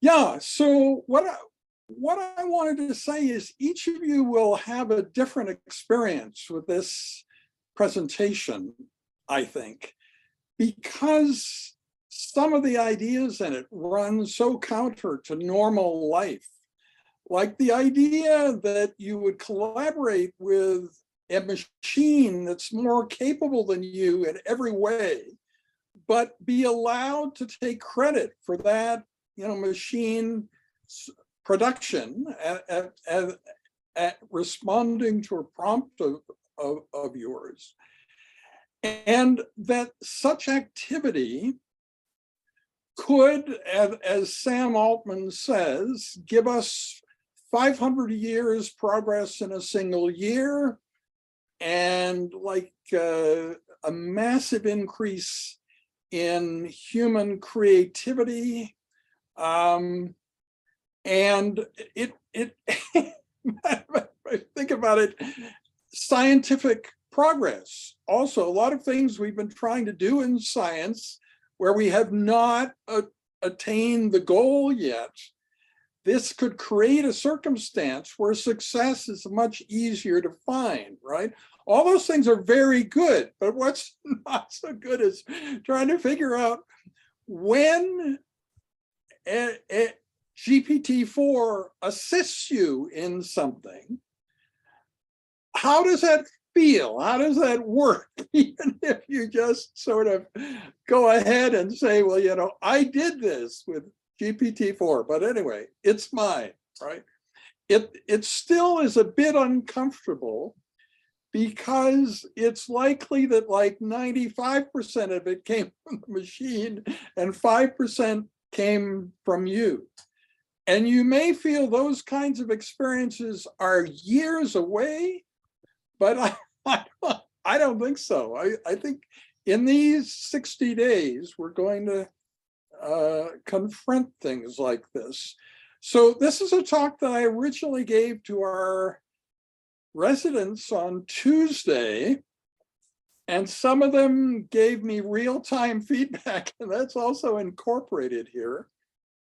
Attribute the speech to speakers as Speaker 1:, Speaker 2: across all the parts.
Speaker 1: Yeah, so what I wanted to say is each of you will have a different experience with this presentation, I think, because some of the ideas in it run so counter to normal life. Like the idea that you would collaborate with a machine that's more capable than you in every way, but be allowed to take credit for that, machine production at responding to a prompt of yours. And that such activity could, as Sam Altman says, give us 500 years progress in a single year, and like a massive increase in human creativity. And it think about it, scientific progress. Also, a lot of things we've been trying to do in science where we have not attained the goal yet. This could create a circumstance where success is much easier to find, right? All those things are very good, but what's not so good is trying to figure out when GPT-4 assists you in something, how does that feel? How does that work? Even if you just sort of go ahead and say, well, I did this with GPT-4, but anyway, it's mine, right? It still is a bit uncomfortable because it's likely that like 95% of it came from the machine and 5% came from you. And you may feel those kinds of experiences are years away, but I don't think so. I think in these 60 days, we're going to confront things like this. So this is a talk that I originally gave to our residents on Tuesday, and some of them gave me real-time feedback, and that's also incorporated here.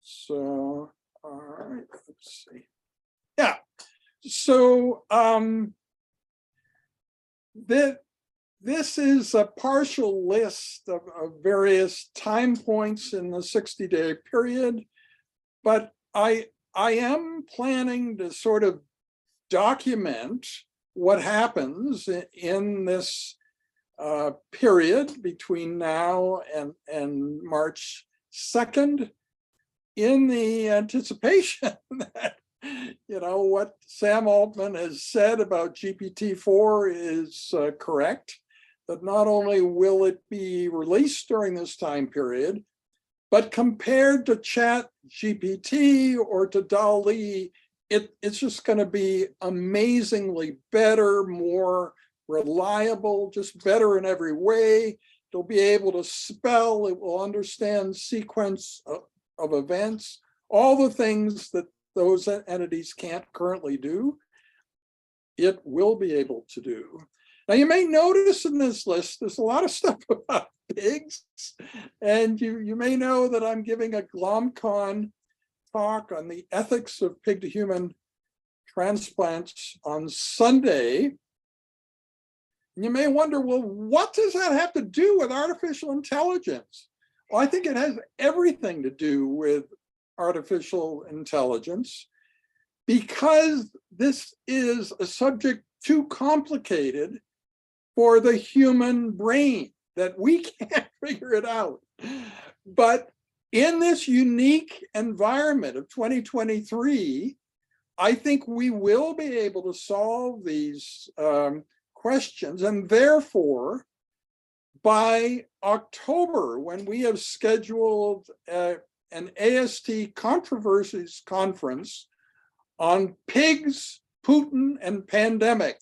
Speaker 1: So, all right, let's see. Yeah, so this is a partial list of various time points in the 60-day period, but I am planning to sort of document what happens in this period between now and March 2nd, in the anticipation that what Sam Altman has said about GPT-4 is correct, that not only will it be released during this time period, but compared to ChatGPT or to DALL-E, it's just going to be amazingly better, more reliable, just better in every way. It'll be able to spell, it will understand sequence of events, all the things that those entities can't currently do, it will be able to do. Now, you may notice in this list, there's a lot of stuff about pigs, and you may know that I'm giving a GlomCon talk on the ethics of pig-to-human transplants on Sunday. And you may wonder, well, what does that have to do with artificial intelligence? Well, I think it has everything to do with artificial intelligence, because this is a subject too complicated for the human brain, that we can't figure it out. But in this unique environment of 2023, I think we will be able to solve these questions. And therefore, by October, when we have scheduled an AST controversies conference on pigs, Putin, and pandemic,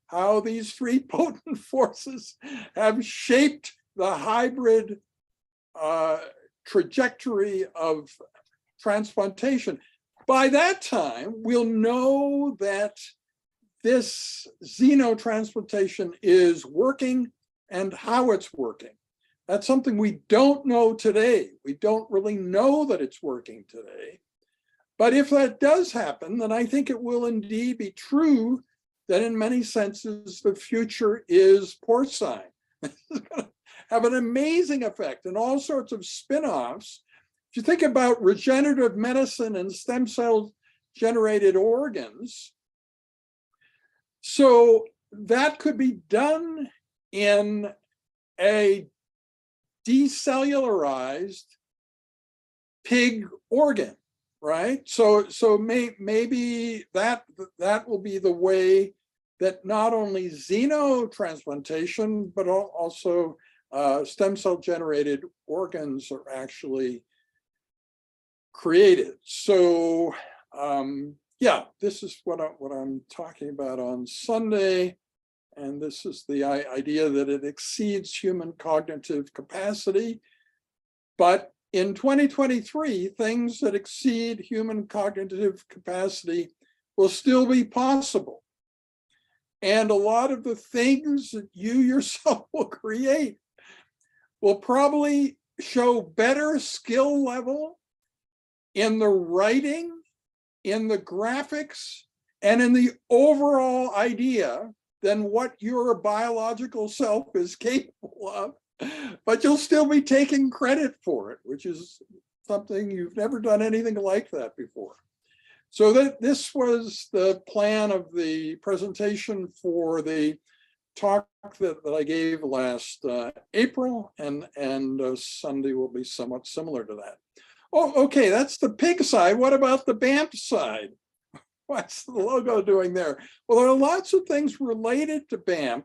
Speaker 1: how these three potent forces have shaped the hybrid trajectory of transplantation. By that time, we'll know that this xenotransplantation is working and how it's working. That's something we don't know today. We don't really know that it's working today. But if that does happen, then I think it will indeed be true that in many senses, the future is porcine. It's going to have an amazing effect and all sorts of spin-offs. If you think about regenerative medicine and stem cell generated organs, so that could be done in a decellularized pig organ, right? So maybe that will be the way that not only xenotransplantation, but also stem cell generated organs are actually created. So yeah, this is what I'm talking about on Sunday. And this is the idea that it exceeds human cognitive capacity. But in 2023, things that exceed human cognitive capacity will still be possible. And a lot of the things that you yourself will create will probably show better skill level in the writing, in the graphics, and in the overall idea than what your biological self is capable of. But you'll still be taking credit for it, which is something you've never done anything like that before. So this was the plan of the presentation for the talk that I gave last April, and Sunday will be somewhat similar to that. Oh, okay, that's the pig side. What about the Banff side? What's the logo doing there? Well, there are lots of things related to Banff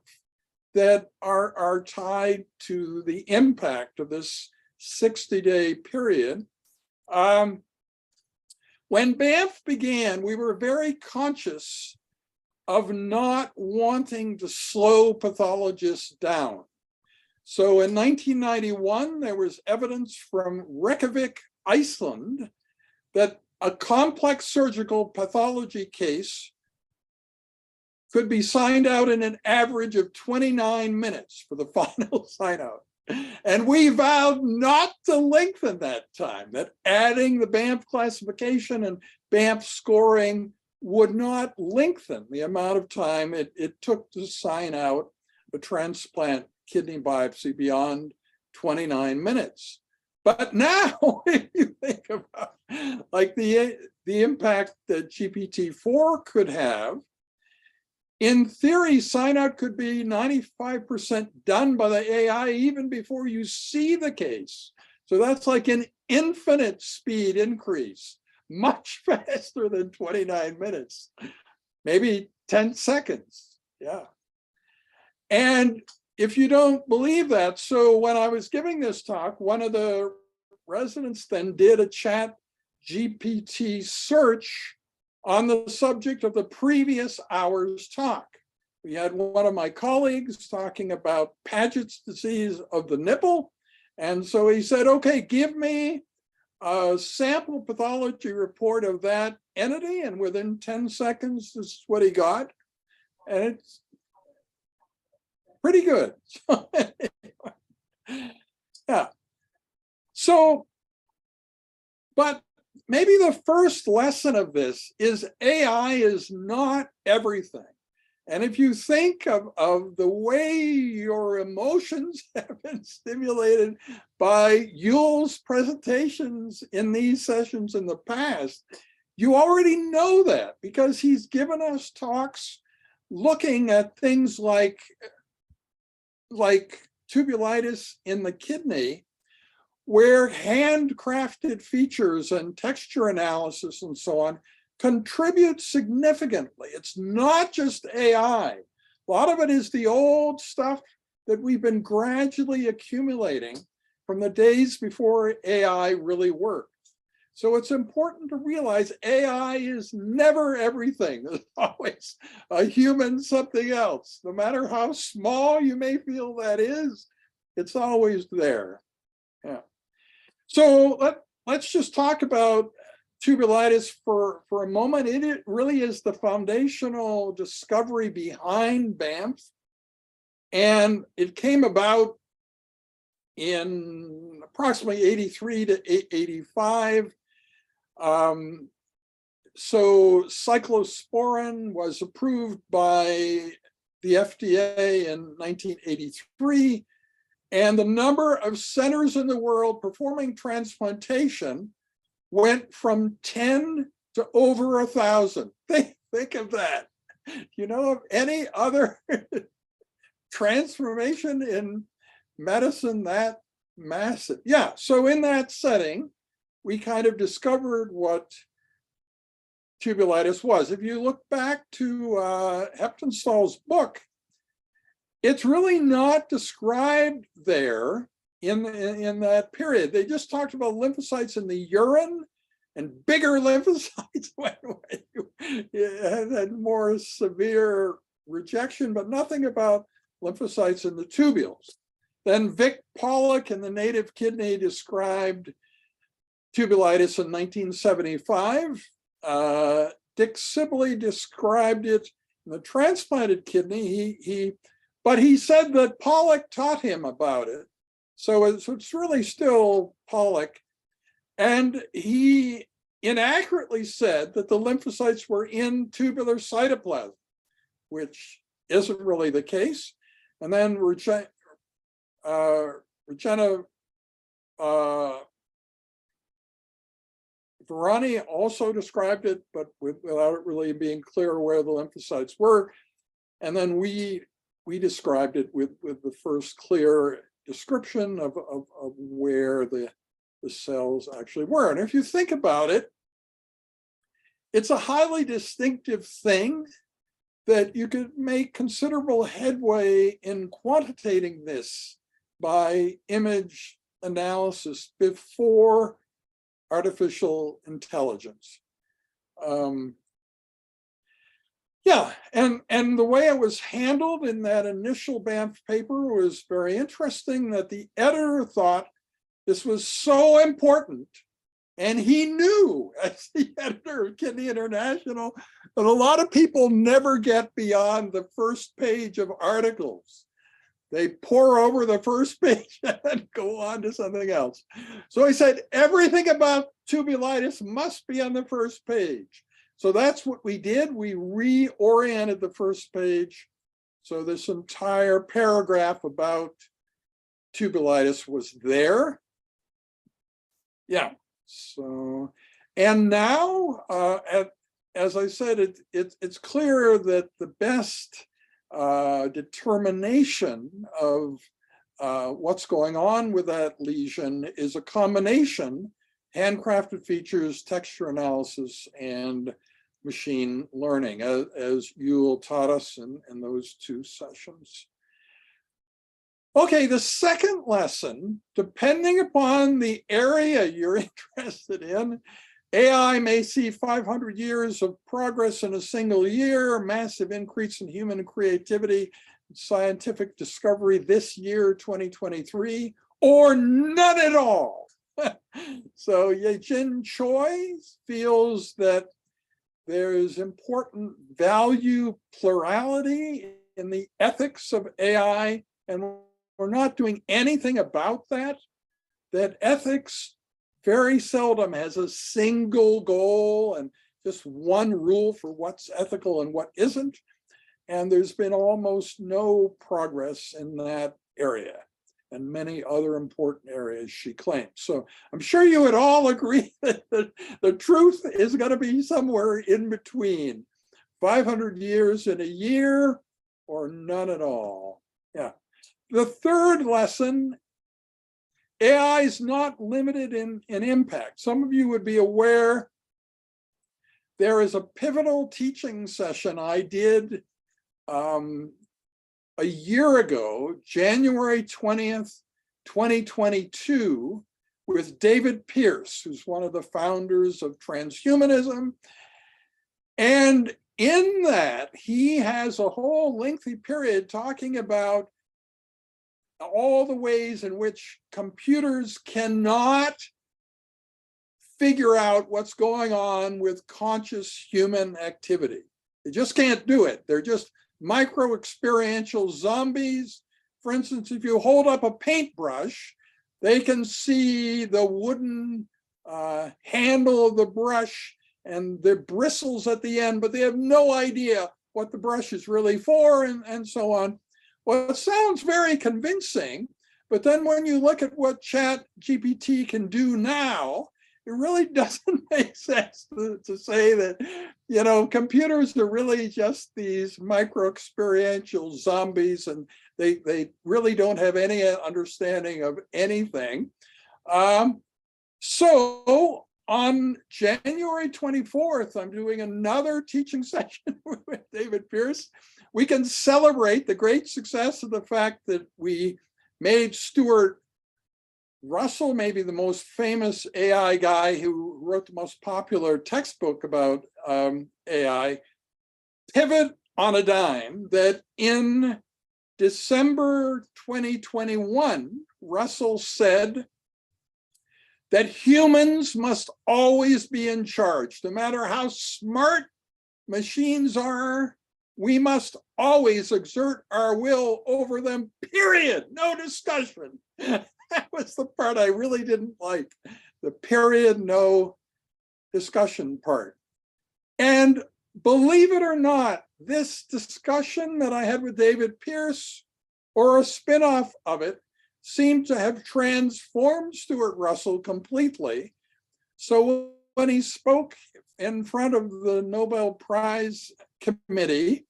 Speaker 1: that are tied to the impact of this 60-day period. When Banff began, we were very conscious of not wanting to slow pathologists down. So in 1991, there was evidence from Reykjavik, Iceland, that a complex surgical pathology case could be signed out in an average of 29 minutes for the final sign out. And we vowed not to lengthen that time, that adding the Banff classification and Banff scoring would not lengthen the amount of time it took to sign out a transplant kidney biopsy beyond 29 minutes. But now, if you think about like the impact that GPT-4 could have, in theory, sign out could be 95% done by the AI even before you see the case. So that's like an infinite speed increase, much faster than 29 minutes, maybe 10 seconds. Yeah. And if you don't believe that, so when I was giving this talk, one of the residents then did a ChatGPT search on the subject of the previous hour's talk. We had one of my colleagues talking about Paget's disease of the nipple. And so he said, okay, give me a sample pathology report of that entity. And within 10 seconds, this is what he got. And it's pretty good. Yeah. So, but maybe the first lesson of this is AI is not everything. And if you think of the way your emotions have been stimulated by Yule's presentations in these sessions in the past, you already know that because he's given us talks looking at things like tubulitis in the kidney, where handcrafted features and texture analysis and so on contribute significantly. It's not just AI. A lot of it is the old stuff that we've been gradually accumulating from the days before AI really worked. So it's important to realize AI is never everything. There's always a human something else. No matter how small you may feel that is, it's always there. Yeah. So let's just talk about tubulitis for a moment. It really is the foundational discovery behind Banff. And it came about in approximately 83 to 85. so cyclosporin was approved by the FDA in 1983, and the number of centers in the world performing transplantation went from 10 to over 1,000. Think of that. You know of any other transformation in medicine that massive? Yeah, so in that setting, we kind of discovered what tubulitis was. If you look back to Heptonstall's book, it's really not described there in that period. They just talked about lymphocytes in the urine, and bigger lymphocytes had more severe rejection, but nothing about lymphocytes in the tubules. Then Vic Pollock in The Native Kidney described tubulitis in 1975. Dick Sibley described it in The Transplanted Kidney. But he said that Pollock taught him about it. So it's really still Pollock. And he inaccurately said that the lymphocytes were in tubular cytoplasm, which isn't really the case. And then Regina Varani also described it, but without it really being clear where the lymphocytes were. And then we described it with the first clear description of where the cells actually were. And if you think about it, it's a highly distinctive thing that you could make considerable headway in quantitating this by image analysis before artificial intelligence. Yeah, and the way it was handled in that initial Banff paper was very interesting, that the editor thought this was so important, and he knew, as the editor of Kidney International, that a lot of people never get beyond the first page of articles. They pour over the first page and go on to something else. So he said, everything about tubulitis must be on the first page. So that's what we did. We reoriented the first page. So this entire paragraph about tubulitis was there. Yeah, so, and now, as I said, it's clear that the best determination of what's going on with that lesion is a combination, handcrafted features, texture analysis, and machine learning, as Yule taught us in those two sessions. Okay, the second lesson, depending upon the area you're interested in, AI may see 500 years of progress in a single year, massive increase in human creativity, scientific discovery this year, 2023, or none at all. So Ye-Jin Choi feels that there is important value plurality in the ethics of AI, and we're not doing anything about that, that ethics very seldom has a single goal and just one rule for what's ethical and what isn't. And there's been almost no progress in that area and many other important areas, she claims. So I'm sure you would all agree that the truth is going to be somewhere in between, 500 years in a year or none at all. Yeah. The third lesson, AI is not limited in impact. Some of you would be aware there is a pivotal teaching session I did a year ago, January 20th, 2022, with David Pierce, who's one of the founders of transhumanism. And in that, he has a whole lengthy period talking about all the ways in which computers cannot figure out what's going on with conscious human activity. They just can't do it. They're just micro-experiential zombies. For instance, if you hold up a paintbrush, they can see the wooden handle of the brush and the bristles at the end, but they have no idea what the brush is really for, and so on. Well, it sounds very convincing, but then when you look at what ChatGPT can do now, it really doesn't make sense to say that, computers are really just these micro-experiential zombies, and they really don't have any understanding of anything. So on January 24th, I'm doing another teaching session with David Pierce. We can celebrate the great success of the fact that we made Stuart Russell, maybe the most famous AI guy who wrote the most popular textbook about AI, pivot on a dime. That in December 2021, Russell said that humans must always be in charge. No matter how smart machines are, we must always exert our will over them, period. No discussion. That was the part I really didn't like, the period, no discussion part. And believe it or not, this discussion that I had with David Pierce, or a spinoff of it, seemed to have transformed Stuart Russell completely. So when he spoke in front of the Nobel Prize Committee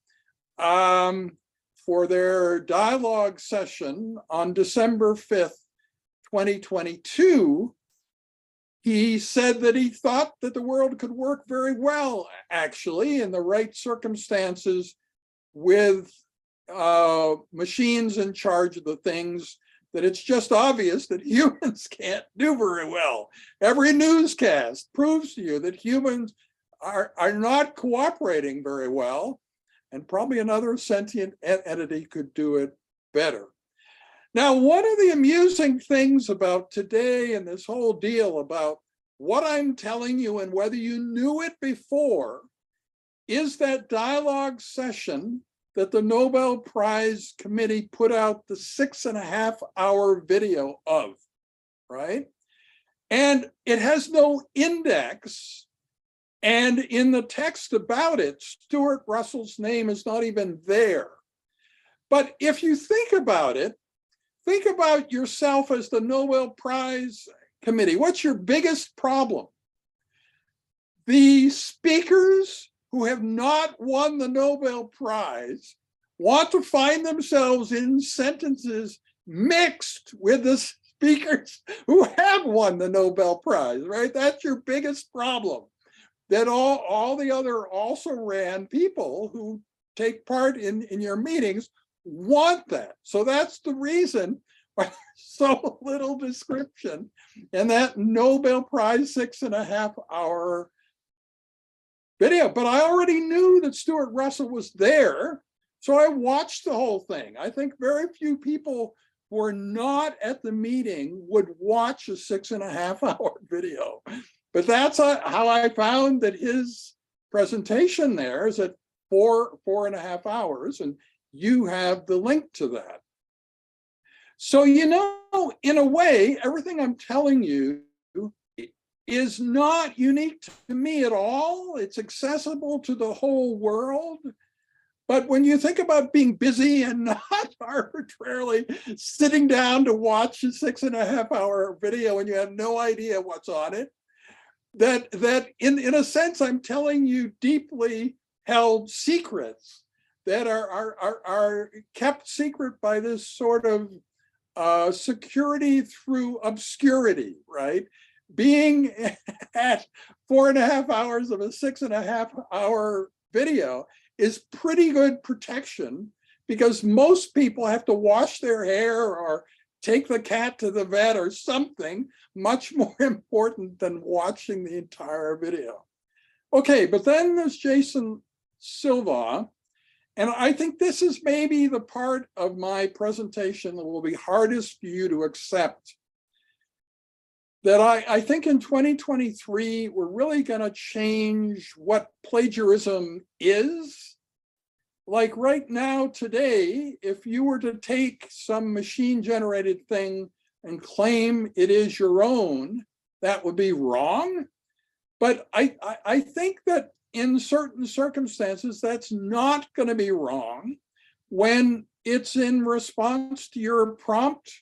Speaker 1: for their dialogue session on December 5th, 2022, he said that he thought that the world could work very well, actually, in the right circumstances, with machines in charge of the things that it's just obvious that humans can't do very well. Every newscast proves to you that humans are not cooperating very well, and probably another sentient entity could do it better. Now, one of the amusing things about today and this whole deal about what I'm telling you and whether you knew it before is that dialogue session that the Nobel Prize Committee put out the 6.5-hour video of, right? And it has no index. And in the text about it, Stuart Russell's name is not even there. But if you think about it, think about yourself as the Nobel Prize Committee. What's your biggest problem? The speakers who have not won the Nobel Prize want to find themselves in sentences mixed with the speakers who have won the Nobel Prize, right? That's your biggest problem. That all the other also ran people who take part in your meetings want that. So that's the reason why there's so little description in that Nobel Prize 6.5-hour video. But I already knew that Stuart Russell was there, so I watched the whole thing. I think very few people who are not at the meeting would watch a 6.5-hour video. But that's how I found that his presentation there is at 4.5 hours, and you have the link to that. So, in a way, everything I'm telling you is not unique to me at all. It's accessible to the whole world. But when you think about being busy and not arbitrarily sitting down to watch a 6.5-hour video and you have no idea what's on it, that in a sense, I'm telling you deeply held secrets that are kept secret by this sort of security through obscurity, right? Being at 4.5 hours of a 6.5-hour video is pretty good protection, because most people have to wash their hair or take the cat to the vet or something much more important than watching the entire video. Okay, but then there's Jason Silva. And I think this is maybe the part of my presentation that will be hardest for you to accept. That I think in 2023, we're really going to change what plagiarism is. Like right now, today, if you were to take some machine-generated thing and claim it is your own, that would be wrong. But I think that in certain circumstances, that's not going to be wrong when it's in response to your prompt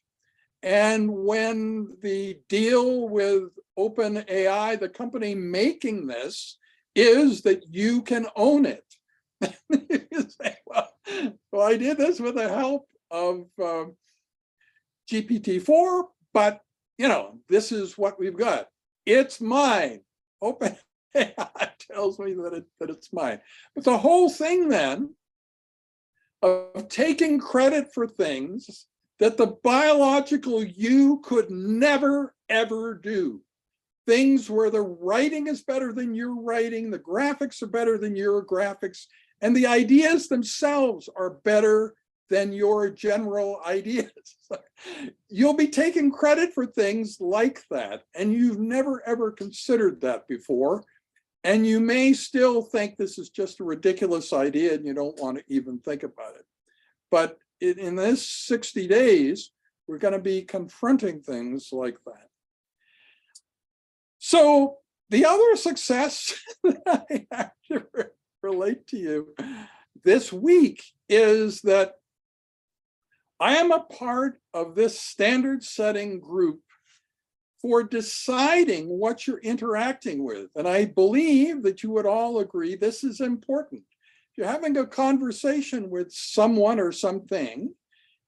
Speaker 1: and when the deal with OpenAI, the company making this, is that you can own it. You say, well, I did this with the help of GPT-4, but this is what we've got. It's mine. OpenAI tells me that it's mine. But the whole thing then of taking credit for things that the biological you could never, ever do. Things where the writing is better than your writing, the graphics are better than your graphics, and the ideas themselves are better than your general ideas. You'll be taking credit for things like that, and you've never, ever considered that before. And you may still think this is just a ridiculous idea and you don't want to even think about it. But in this 60 days, we're going to be confronting things like that. So the other success that I have to relate to you this week is that I am a part of this standard setting group for deciding what you're interacting with. And I believe that you would all agree this is important. If you're having a conversation with someone or something,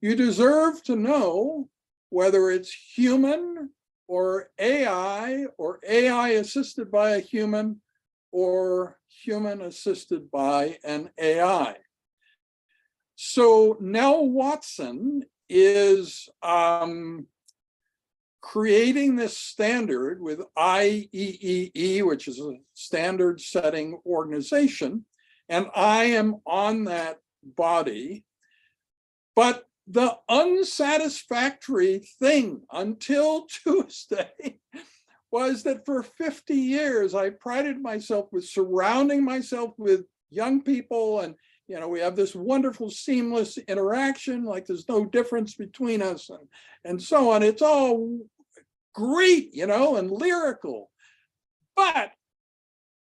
Speaker 1: you deserve to know whether it's human or AI assisted by a human or human assisted by an AI. So Nell Watson is creating this standard with IEEE, which is a standard setting organization, and I am on that body. But the unsatisfactory thing until Tuesday was that for 50 years, I prided myself with surrounding myself with young people, and we have this wonderful seamless interaction, like there's no difference between us and so on. It's all great, and lyrical. But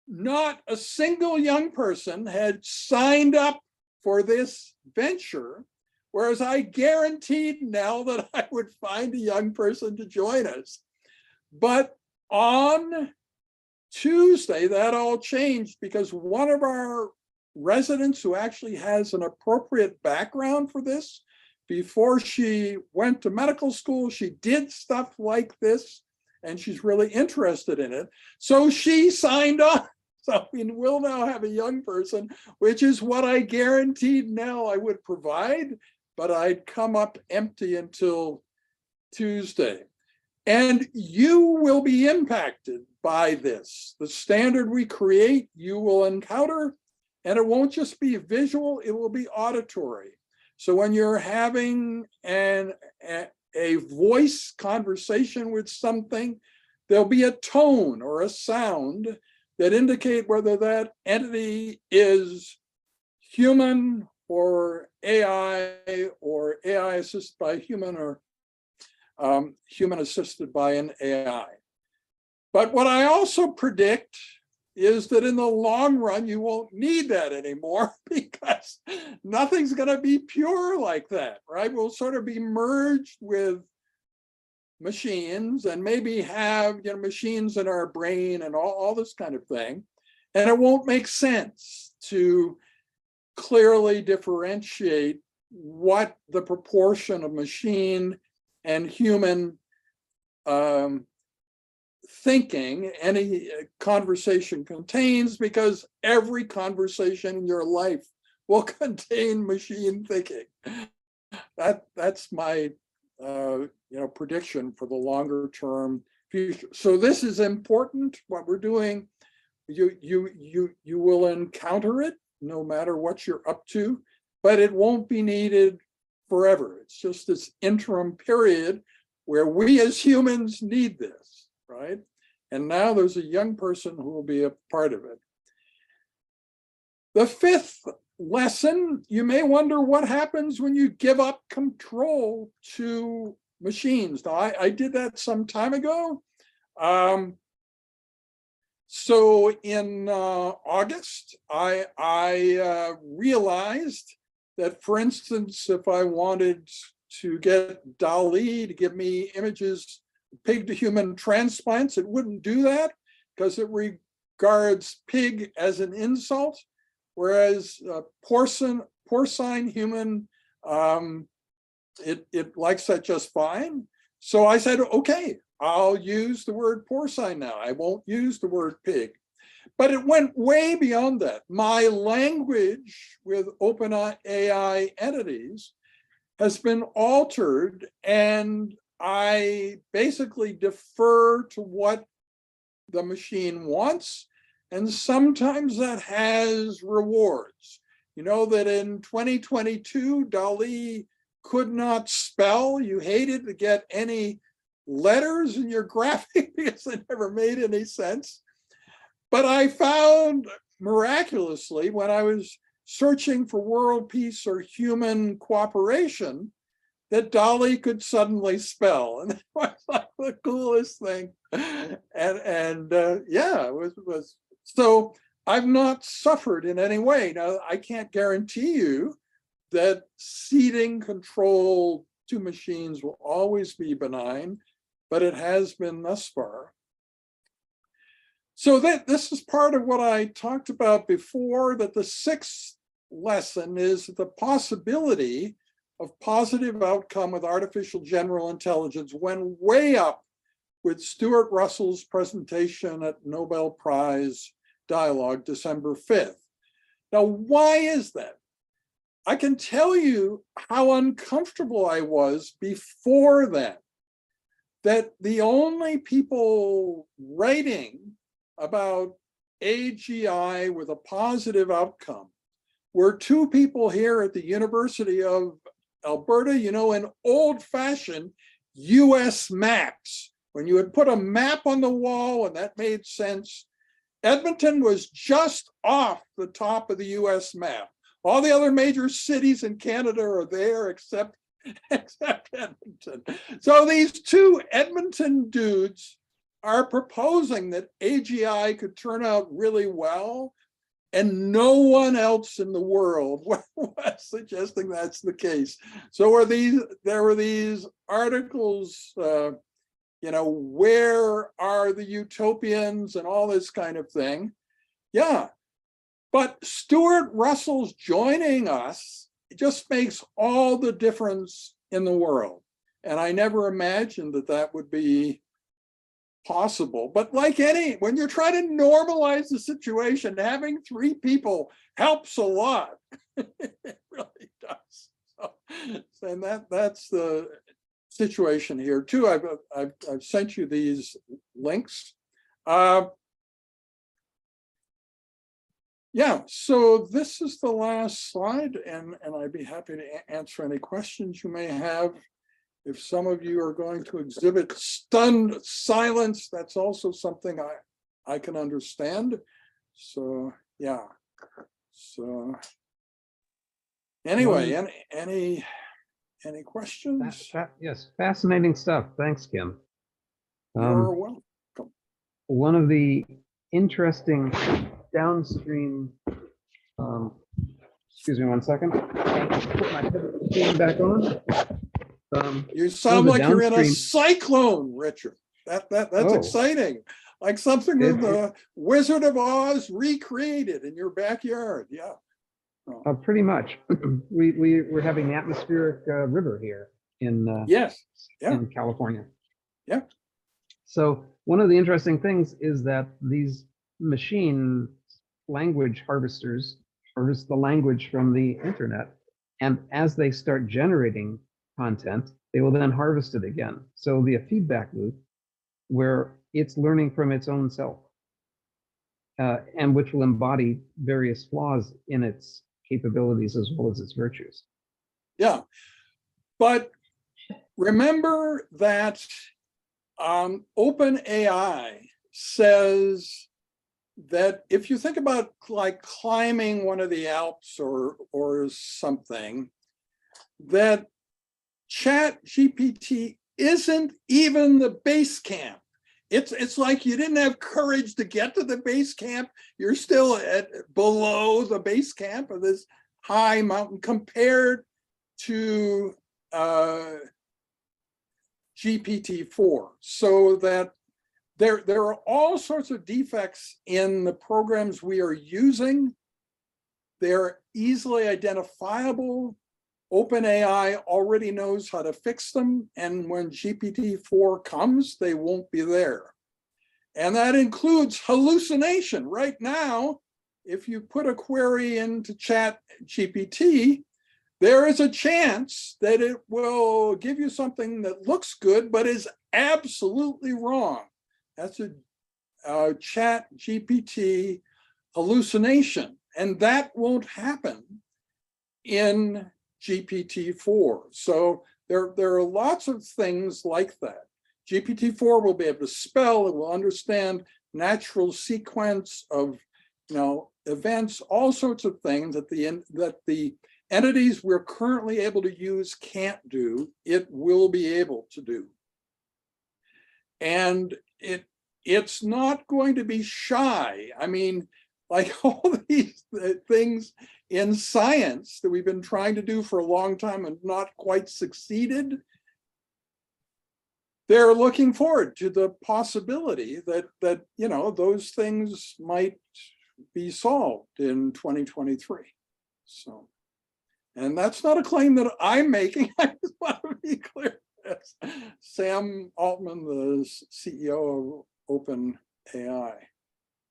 Speaker 1: not a single young person had signed up for this venture, whereas I guaranteed Nell that I would find a young person to join us. But on Tuesday, that all changed because one of our residents who actually has an appropriate background for this, before she went to medical school, she did stuff like this, and she's really interested in it. So she signed on. So we'll now have a young person, which is what I guaranteed Nell I would provide, but I'd come up empty until Tuesday. And you will be impacted by this. The standard we create, you will encounter, and it won't just be visual, it will be auditory. So when you're having a voice conversation with something, there'll be a tone or a sound that indicate whether that entity is human or AI assisted by human or human assisted by an AI. But what I also predict is that in the long run, you won't need that anymore because nothing's going to be pure like that, right? We'll sort of be merged with machines and maybe have machines in our brain and all this kind of thing. And it won't make sense to clearly differentiate what the proportion of machine and human thinking any conversation contains, because every conversation in your life will contain machine thinking. That's my prediction for the longer term future. So this is important. What we're doing, you will encounter it no matter what you're up to, but it won't be needed forever. It's just this interim period where we as humans need this, right? And now there's a young person who will be a part of it. The fifth lesson, you may wonder what happens when you give up control to machines. Now, I did that some time ago. So in August, I realized that, for instance, if I wanted to get DALL-E to give me images of pig to human transplants, it wouldn't do that because it regards pig as an insult, whereas porcine human, it likes that just fine. So I said, okay, I'll use the word porcine now. I won't use the word pig. But it went way beyond that. My language with OpenAI entities has been altered, and I basically defer to what the machine wants. And sometimes that has rewards. You know that in 2022, DALL-E could not spell. You hated to get any letters in your graphic because it never made any sense. But I found miraculously, when I was searching for world peace or human cooperation, that DALL-E could suddenly spell. And it was like the coolest thing. And yeah, it was. So I've not suffered in any way. Now, I can't guarantee you that ceding control to machines will always be benign, but it has been thus far. So this is part of what I talked about before, that the sixth lesson is the possibility of positive outcome with artificial general intelligence went way up with Stuart Russell's presentation at Nobel Prize Dialogue, December 5th. Now, why is that? I can tell you how uncomfortable I was before then, that the only people writing about AGI with a positive outcome were two people here at the University of Alberta, you know, in old-fashioned US maps. When you would put a map on the wall and that made sense, Edmonton was just off the top of the US map. All the other major cities in Canada are there except Edmonton. So these two Edmonton dudes are proposing that AGI could turn out really well, and no one else in the world was suggesting that's the case. So there were these articles, you know, where are the utopians and all this kind of thing. Yeah, but Stuart Russell's joining us, it just makes all the difference in the world. And I never imagined that that would be possible. But like when you're trying to normalize the situation, having three people helps a lot. It really does. So, and that's the situation here too. I've sent you these links. Yeah, so this is the last slide, and I'd be happy to answer any questions you may have. If some of you are going to exhibit stunned silence, that's also something I can understand. So yeah. So anyway, any questions?
Speaker 2: Yes, fascinating stuff. Thanks, Kim.
Speaker 1: You're welcome.
Speaker 2: One of the interesting downstream, excuse me one second. Put my screen back on.
Speaker 1: You sound like you're in a cyclone, Richard. That's exciting. Like something with the Wizard of Oz recreated in your backyard. Yeah.
Speaker 2: Pretty much. We're having the atmospheric river here in in California.
Speaker 1: Yeah.
Speaker 2: So one of the interesting things is that these machine language harvesters harvest the language from the internet, and as they start generating content, they will then harvest it again. So it'll be a feedback loop where it's learning from its own self, and which will embody various flaws in its capabilities as well as its virtues.
Speaker 1: Yeah, but remember that OpenAI says that if you think about like climbing one of the Alps or something, that ChatGPT isn't even the base camp. it's like you didn't have courage to get to the base camp. You're still below the base camp of this high mountain compared to GPT-4. So that there are all sorts of defects in the programs we are using. They're easily identifiable. OpenAI already knows how to fix them, and when GPT-4 comes, they won't be there. And that includes hallucination. Right now, if you put a query into ChatGPT, there is a chance that it will give you something that looks good, but is absolutely wrong. That's a ChatGPT hallucination, and that won't happen in GPT-4. So there are lots of things like that. GPT-4 will be able to spell, it will understand natural sequence of events, all sorts of things that the entities we're currently able to use can't do, it will be able to do. And it's not going to be shy. I mean, like all these things in science that we've been trying to do for a long time and not quite succeeded, they're looking forward to the possibility that those things might be solved in 2023. So, and that's not a claim that I'm making. I just want to be clear. That's Sam Altman, the CEO of OpenAI,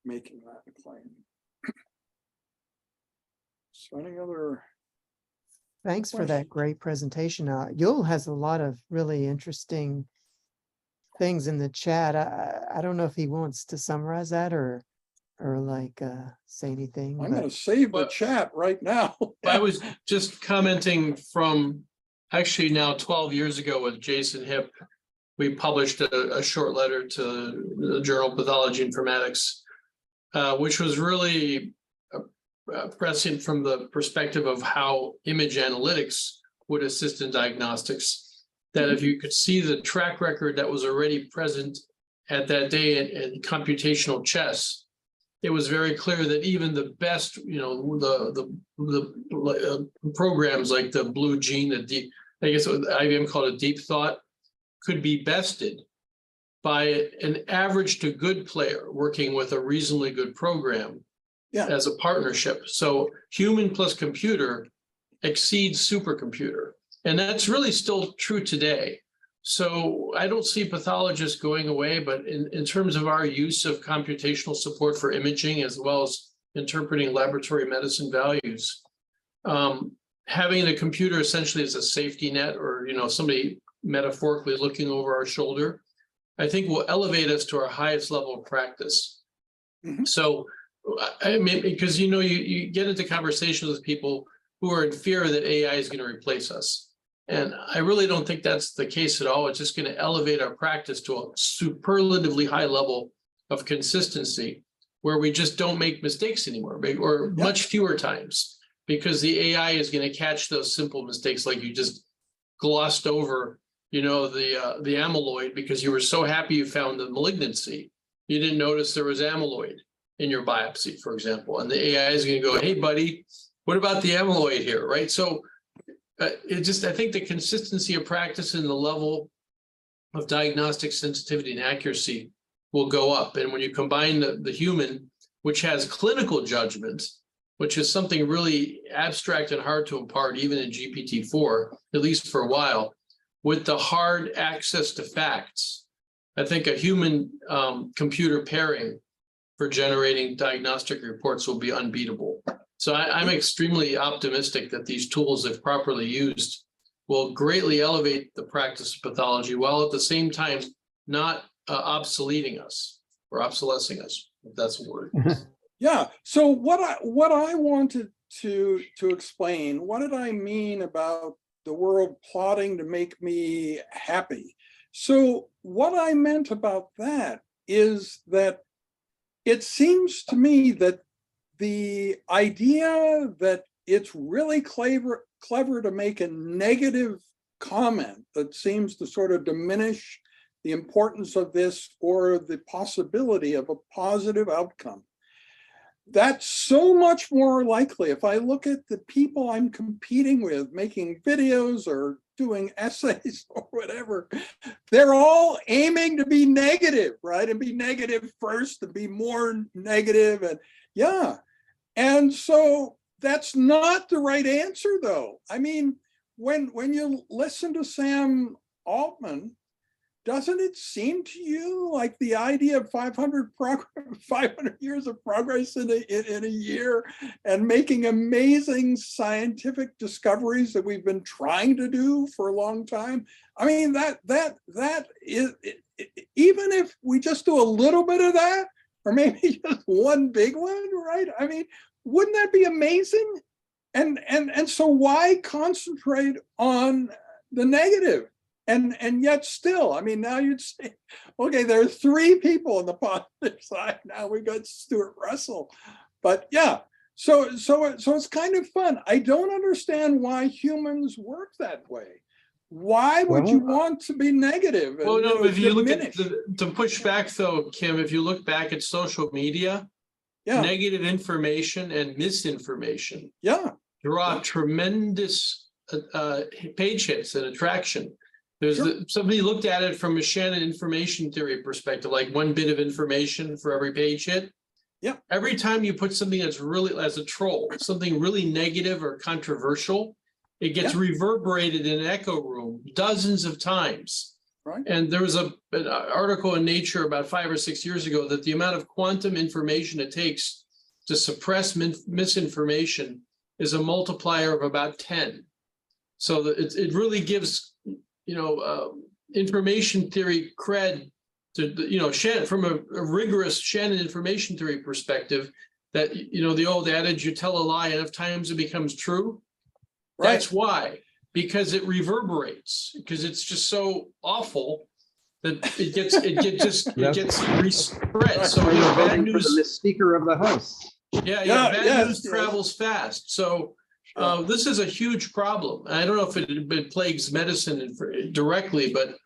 Speaker 1: making that claim. So any other?
Speaker 3: Thanks for that great presentation. Yul has a lot of really interesting things in the chat. I don't know if he wants to summarize that or like say anything.
Speaker 1: I'm going to save the chat right now.
Speaker 4: I was just commenting from actually now 12 years ago with Jason Hipp. We published a short letter to the journal Pathology Informatics, which was really prescient from the perspective of how image analytics would assist in diagnostics. That if you could see the track record that was already present at that day in computational chess, it was very clear that even the best, the programs like the Blue Gene, I guess IBM called it Deep Thought, could be bested by an average to good player working with a reasonably good program as a partnership. So human plus computer exceeds supercomputer. And that's really still true today. So I don't see pathologists going away, but in terms of our use of computational support for imaging, as well as interpreting laboratory medicine values, having the computer essentially as a safety net, or somebody metaphorically looking over our shoulder, I think will elevate us to our highest level of practice. Mm-hmm. So, I mean, because you get into conversations with people who are in fear that AI is going to replace us. And I really don't think that's the case at all. It's just going to elevate our practice to a superlatively high level of consistency where we just don't make mistakes anymore, or much fewer times, because the AI is going to catch those simple mistakes, like you just glossed over, the amyloid because you were so happy you found the malignancy. You didn't notice there was amyloid in your biopsy, for example. And the AI is going to go, hey, buddy, what about the amyloid here, right? So I think the consistency of practice and the level of diagnostic sensitivity and accuracy will go up. And when you combine the human, which has clinical judgment, which is something really abstract and hard to impart, even in GPT-4, at least for a while, with the hard access to facts, I think a human computer pairing for generating diagnostic reports will be unbeatable. So I'm extremely optimistic that these tools, if properly used, will greatly elevate the practice of pathology, while at the same time not obsoleting us or obsolescing us, if that's a word.
Speaker 1: Yeah. So what I wanted to explain, what did I mean about the world plotting to make me happy? So what I meant about that is that it seems to me that the idea that it's really clever to make a negative comment that seems to sort of diminish the importance of this for the possibility of a positive outcome. That's so much more likely. If I look at the people I'm competing with, making videos or doing essays or whatever, they're all aiming to be negative, right? And be negative first and be more negative. And yeah. And so that's not the right answer, though. I mean, when you listen to Sam Altman, doesn't it seem to you like the idea of 500 years of progress in a year and making amazing scientific discoveries that we've been trying to do for a long time? I mean, that is, even if we just do a little bit of that, or maybe just one big one, right? I mean, wouldn't that be amazing? And so why concentrate on the negative? And yet still, I mean, now you'd say, okay, there are 3 people on the positive side. Now we got Stuart Russell. But yeah, so it's kind of fun. I don't understand why humans work that way. Why would you want to be negative? And,
Speaker 4: well, no, if you look at
Speaker 1: diminish?
Speaker 4: to push back though, Kim, if you look back at social media,
Speaker 1: Yeah,
Speaker 4: negative information and misinformation
Speaker 1: yeah,
Speaker 4: draw tremendous page hits and attraction. There's
Speaker 1: Sure.
Speaker 4: Somebody looked at it from a Shannon information theory perspective, like 1 bit of information for every page hit.
Speaker 1: Yeah.
Speaker 4: Every time you put something that's really, as a troll, something really negative or controversial, it gets reverberated in an echo room dozens of times.
Speaker 1: Right.
Speaker 4: And there was an article in Nature about 5 or 6 years ago that the amount of quantum information it takes to suppress misinformation is a multiplier of about 10. So that it really gives, information theory cred to, Shannon, from a rigorous Shannon information theory perspective, that, the old adage, you tell a lie enough times it becomes true.
Speaker 1: Right.
Speaker 4: That's why, because it reverberates, because it's just so awful that it gets respread. So
Speaker 2: Are you
Speaker 4: bad
Speaker 2: voting for
Speaker 4: news,
Speaker 2: the speaker of the House?
Speaker 4: bad news travels fast. So this is a huge problem. I don't know if it plagues medicine directly, but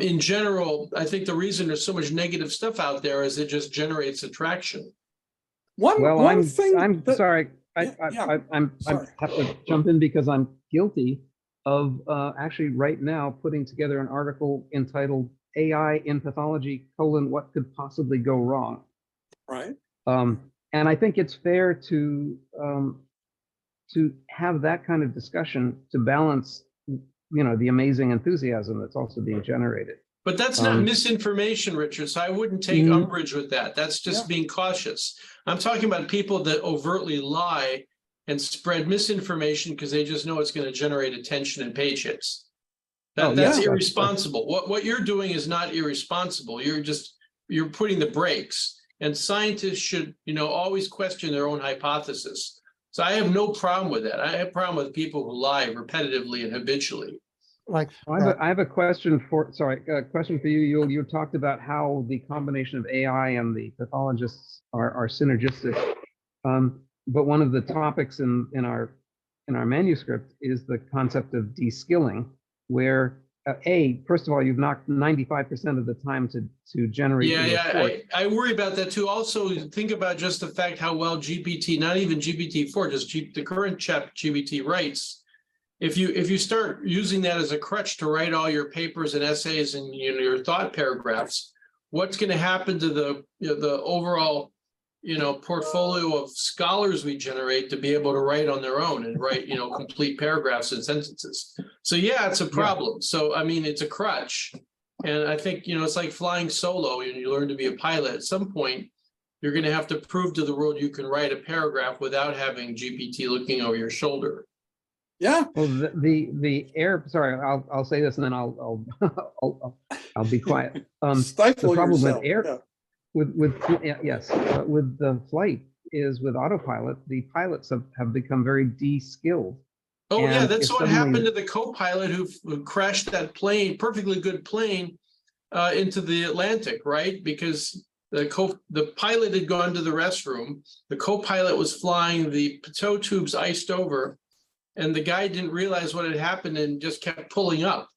Speaker 4: in general, I think the reason there's so much negative stuff out there is it just generates attraction.
Speaker 1: One thing.
Speaker 2: I'm
Speaker 1: that-
Speaker 2: sorry. I
Speaker 1: Sorry.
Speaker 2: have to jump in because I'm guilty of actually right now putting together an article entitled "AI in Pathology: What Could Possibly Go Wrong."
Speaker 1: Right.
Speaker 2: And I think it's fair to have that kind of discussion to balance, the amazing enthusiasm that's also being generated.
Speaker 4: But that's not misinformation, Richard. So I wouldn't take umbrage with that. That's just being cautious. I'm talking about people that overtly lie and spread misinformation because they just know it's going to generate attention and page hits. That's irresponsible. What you're doing is not irresponsible. You're putting the brakes. And scientists should, always question their own hypothesis. So I have no problem with that. I have a problem with people who lie repetitively and habitually.
Speaker 3: Like
Speaker 2: I have a question for you. You talked about how the combination of AI and the pathologists are synergistic. But one of the topics in our manuscript is the concept of de-skilling, where first of all, you've knocked 95% of the time to generate.
Speaker 4: I worry about that too. Also, think about just the fact how well GPT, not even GPT-4, just the current ChatGPT writes. If you start using that as a crutch to write all your papers and essays and your thought paragraphs, what's going to happen to the overall portfolio of scholars we generate to be able to write on their own and write complete paragraphs and sentences? So it's a problem. So I mean, it's a crutch, and I think it's like flying solo and you learn to be a pilot. At some point, you're going to have to prove to the world you can write a paragraph without having GPT looking over your shoulder.
Speaker 2: Yeah. Well, the air. Sorry, I'll say this and then I'll be quiet.
Speaker 1: Stifle
Speaker 2: the problem
Speaker 1: yourself.
Speaker 2: with air, with the flight is with autopilot. The pilots have become very de-skilled.
Speaker 4: Oh yeah, that's what happened to the co-pilot who crashed that plane, perfectly good plane, into the Atlantic, right? Because the pilot had gone to the restroom. The co-pilot was flying. The tow tubes iced over. And the guy didn't realize what had happened and just kept pulling up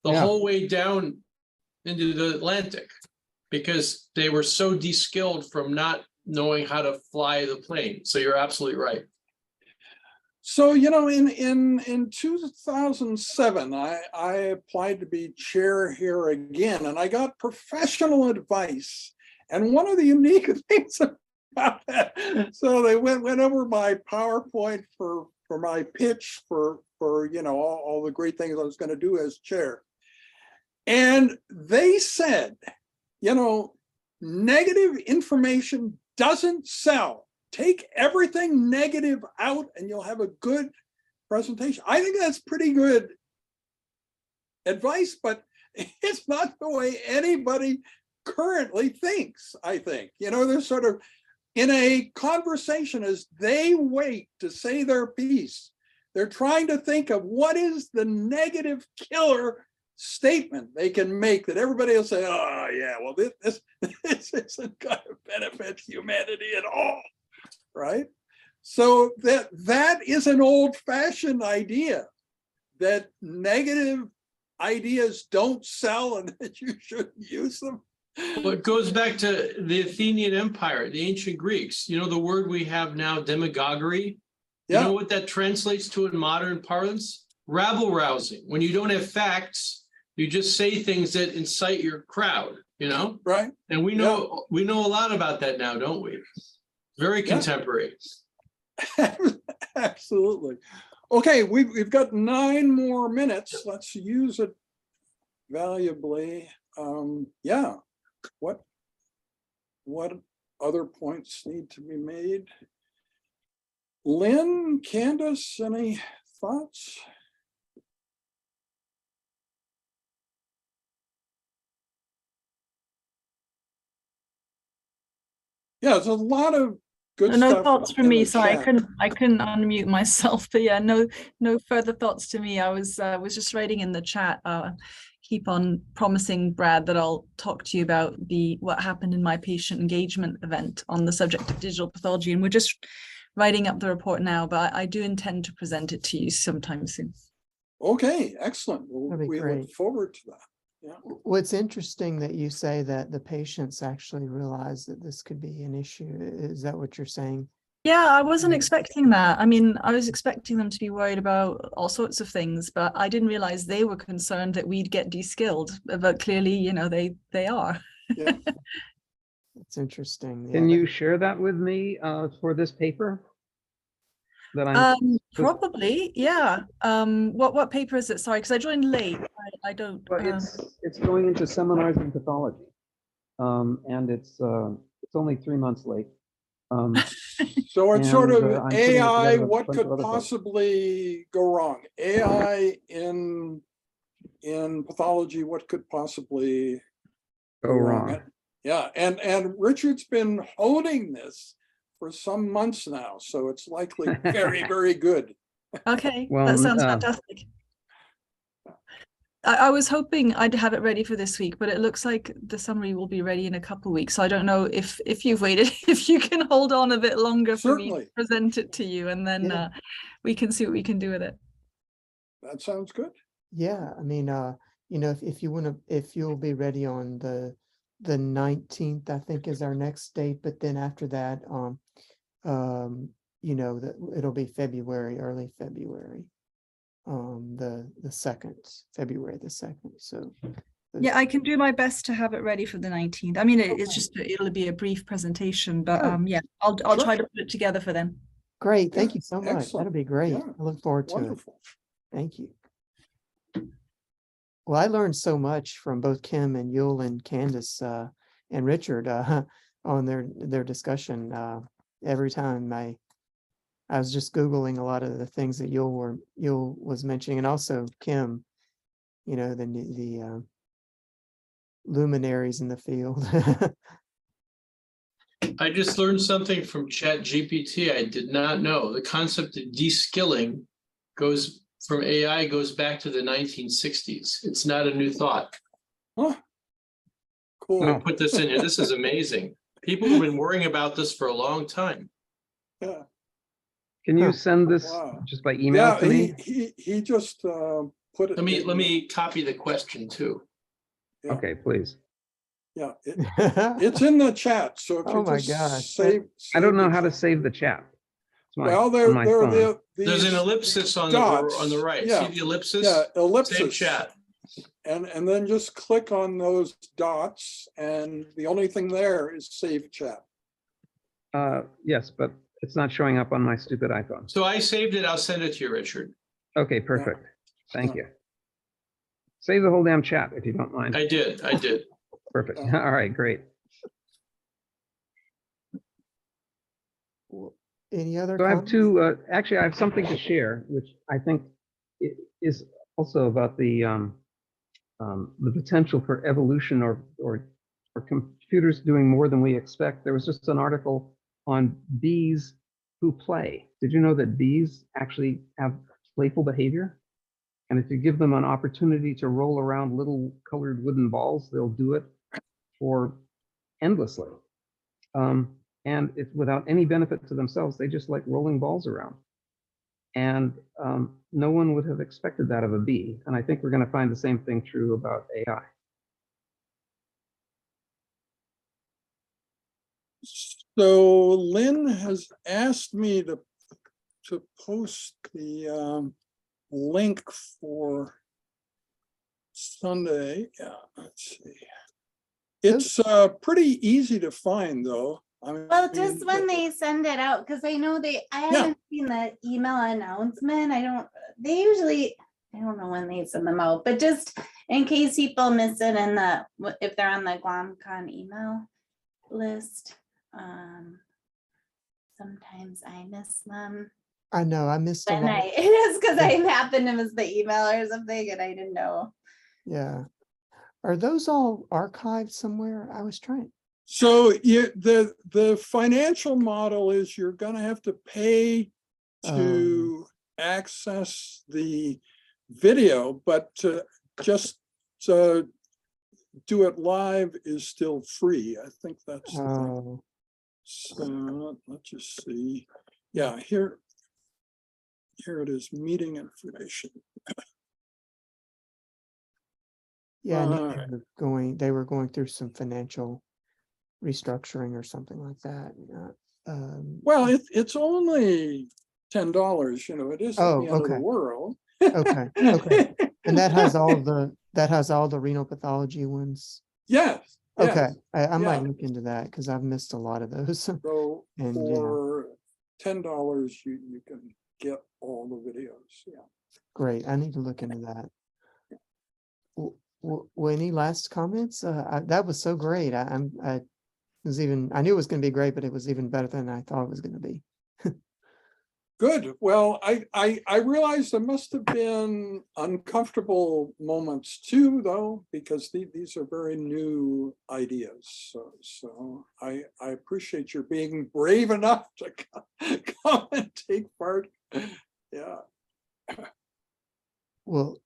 Speaker 4: the whole way down into the Atlantic because they were so de-skilled from not knowing how to fly the plane. So you're absolutely right.
Speaker 1: So, in 2007, I applied to be chair here again, and I got professional advice. And one of the unique things about that, so they went over my PowerPoint for my pitch for all the great things I was going to do as chair. And they said, negative information doesn't sell. Take everything negative out and you'll have a good presentation. I think that's pretty good advice, but it's not the way anybody currently thinks, I think. They're sort of in a conversation as they wait to say their piece. They're trying to think of what is the negative killer statement they can make that everybody will say, oh yeah, well, this isn't going to benefit humanity at all. Right? So that is an old-fashioned idea, that negative ideas don't sell and that you shouldn't use them.
Speaker 4: Well, it goes back to the Athenian Empire, the ancient Greeks. The word we have now, demagoguery.
Speaker 1: Yeah.
Speaker 4: You know what that translates to in modern parlance? Rabble rousing. When you don't have facts, you just say things that incite your crowd,
Speaker 1: Right.
Speaker 4: And we know a lot about that now, don't we? Very contemporary.
Speaker 1: Absolutely. Okay, we've got 9 more minutes. Let's use it valuably. What other points need to be made? Lynn, Candace, any thoughts? Yeah, there's a lot of good
Speaker 5: no
Speaker 1: stuff
Speaker 5: thoughts from
Speaker 1: in
Speaker 5: me,
Speaker 1: the
Speaker 5: so
Speaker 1: chat.
Speaker 5: I couldn't unmute myself. But yeah, no further thoughts to me. I was just writing in the chat. Keep on promising, Brad, that I'll talk to you about what happened in my patient engagement event on the subject of digital pathology, and we're just writing up the report now. But I do intend to present it to you sometime soon.
Speaker 1: Okay, excellent.
Speaker 3: That'd be
Speaker 1: We
Speaker 3: great.
Speaker 1: look forward to that. Yeah.
Speaker 3: What's interesting that you say that the patients actually realize that this could be an issue. Is that what you're saying?
Speaker 5: Yeah, I wasn't expecting that. I mean, I was expecting them to be worried about all sorts of things, but I didn't realize they were concerned that we'd get de-skilled. But clearly, they are.
Speaker 1: Yeah.
Speaker 3: It's interesting.
Speaker 2: Can you share that with me for this paper? That I'm
Speaker 5: Probably, yeah. What paper is it? Sorry, because I joined late. I don't.
Speaker 2: Well, it's going into seminars in pathology, and it's only 3 months late.
Speaker 1: So it's sort
Speaker 2: And,
Speaker 1: of
Speaker 2: I'm putting
Speaker 1: AI,
Speaker 2: together a
Speaker 1: what
Speaker 2: bunch
Speaker 1: could
Speaker 2: of other books.
Speaker 1: possibly go wrong? AI in pathology, what could possibly
Speaker 2: Go wrong.
Speaker 1: Yeah, and Richard's been honing this for some months now, so it's likely very, very good.
Speaker 5: Okay,
Speaker 2: Well,
Speaker 5: that sounds fantastic. I was hoping I'd have it ready for this week, but it looks like the summary will be ready in a couple of weeks. So I don't know if you've waited, if you can hold on a bit longer for me to present it to you, and then we can see what we can do with it.
Speaker 1: That sounds good.
Speaker 3: Yeah, I mean, if you'll be ready on the 19th, I think is our next date, but then after that, it'll be February, early February. The 2nd, February the 2nd. So
Speaker 5: yeah, I can do my best to have it ready for the 19th. I mean, it's just it'll be a brief presentation, but yeah, I'll try to put it together for then.
Speaker 3: Great, thank you so much.
Speaker 1: Excellent.
Speaker 3: That'll be great.
Speaker 1: Yeah.
Speaker 3: I look forward to
Speaker 1: Wonderful.
Speaker 3: it. Thank you. Well, I learned so much from both Kim and Yul and Candace and Richard on their discussion. Every time I was just Googling a lot of the things that Yul was mentioning, and also Kim, the luminaries in the field.
Speaker 4: I just learned something from ChatGPT I did not know. The concept of de-skilling goes back to the 1960s. It's not a new thought.
Speaker 1: Huh. Cool.
Speaker 4: I'll put this in here. This is amazing. People have been worrying about this for a long time.
Speaker 1: Yeah.
Speaker 2: Can you send this just by email to me?
Speaker 1: He just put it.
Speaker 4: Let me copy the question too.
Speaker 1: Yeah.
Speaker 2: Okay, please.
Speaker 1: Yeah, it's in the chat, so if
Speaker 3: Oh
Speaker 1: you
Speaker 3: my
Speaker 1: just
Speaker 3: gosh,
Speaker 1: save.
Speaker 2: I don't
Speaker 1: save
Speaker 2: know
Speaker 1: the
Speaker 2: how to
Speaker 1: chat.
Speaker 2: save the chat. It's
Speaker 1: Well,
Speaker 2: on
Speaker 1: there
Speaker 2: my
Speaker 1: are
Speaker 2: phone.
Speaker 4: There's an
Speaker 1: these
Speaker 4: ellipsis on
Speaker 1: dots.
Speaker 4: the right.
Speaker 1: Yeah,
Speaker 4: See the ellipsis?
Speaker 1: yeah,
Speaker 4: Save
Speaker 1: ellipsis.
Speaker 4: chat.
Speaker 1: And then just click on those dots, and the only thing there is save chat.
Speaker 2: Yes, but it's not showing up on my stupid iPhone.
Speaker 4: So I saved it. I'll send it to you, Richard.
Speaker 2: Okay, perfect. Thank
Speaker 1: Yeah.
Speaker 2: you. Save the whole damn chat if you don't mind.
Speaker 4: I did.
Speaker 2: Perfect.
Speaker 1: Yeah.
Speaker 2: All right, great.
Speaker 3: Any other
Speaker 2: So I have
Speaker 3: comments?
Speaker 2: two, actually, I have something to share, which I think is also about the potential for evolution or computers doing more than we expect. There was just an article on bees who play. Did you know that bees actually have playful behavior? And if you give them an opportunity to roll around little colored wooden balls, they'll do it for endlessly. And it's without any benefit to themselves. They just like rolling balls around. And no one would have expected that of a bee. And I think we're going to find the same thing true about AI.
Speaker 1: So Lynn has asked me to post the link for Sunday. Yeah, let's see. It's pretty easy to find, though. I mean,
Speaker 6: Well, just when they send it out, because I know I haven't seen the email announcement. They usually, I don't know when they send them out, but just in case people miss it if they're on the GlomCon email list, sometimes I miss them.
Speaker 3: I know, I missed a
Speaker 6: When
Speaker 3: lot.
Speaker 6: it is because I happened to miss the email or something and I didn't know.
Speaker 3: Yeah. Are those all archived somewhere? I was trying.
Speaker 1: So the financial model is you're going to have to pay to access the video, but just to do it live is still free. I think that's the thing.
Speaker 3: Oh,
Speaker 1: So let's just see. Yeah, here it is, meeting information.
Speaker 3: yeah, I knew
Speaker 1: Alright.
Speaker 3: they were going through some financial restructuring or something like that.
Speaker 1: Well, it's only $10, it isn't
Speaker 3: Oh,
Speaker 1: the end of the
Speaker 3: okay.
Speaker 1: world.
Speaker 3: Okay, okay. And that has all the renal pathology ones.
Speaker 1: Yes.
Speaker 3: Okay, I
Speaker 1: yeah.
Speaker 3: might look into that because I've missed a lot of those.
Speaker 1: So
Speaker 3: And,
Speaker 1: for $10, you can get all the videos. Yeah.
Speaker 3: Great, I need to look into that. Well, any last comments? That was so great. I knew it was going to be great, but it was even better than I thought it was going to be.
Speaker 1: Good. Well, I realized there must have been uncomfortable moments too, though, because these are very new ideas. So I appreciate your being brave enough to come and take part. Yeah.
Speaker 3: Well,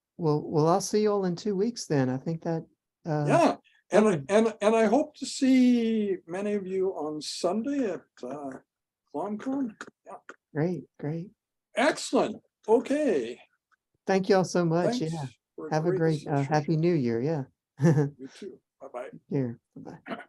Speaker 3: I'll see you all in 2 weeks then. I think that.
Speaker 1: Yeah. And I hope to see many of you on Sunday at ClomCon. Yeah.
Speaker 3: Great.
Speaker 1: Excellent. Okay.
Speaker 3: Thank you all so much.
Speaker 1: Thanks
Speaker 3: Yeah.
Speaker 1: for
Speaker 3: Have a great
Speaker 1: session.
Speaker 3: Happy New Year. Yeah.
Speaker 1: You too. Bye-bye.
Speaker 3: Here. Bye-bye.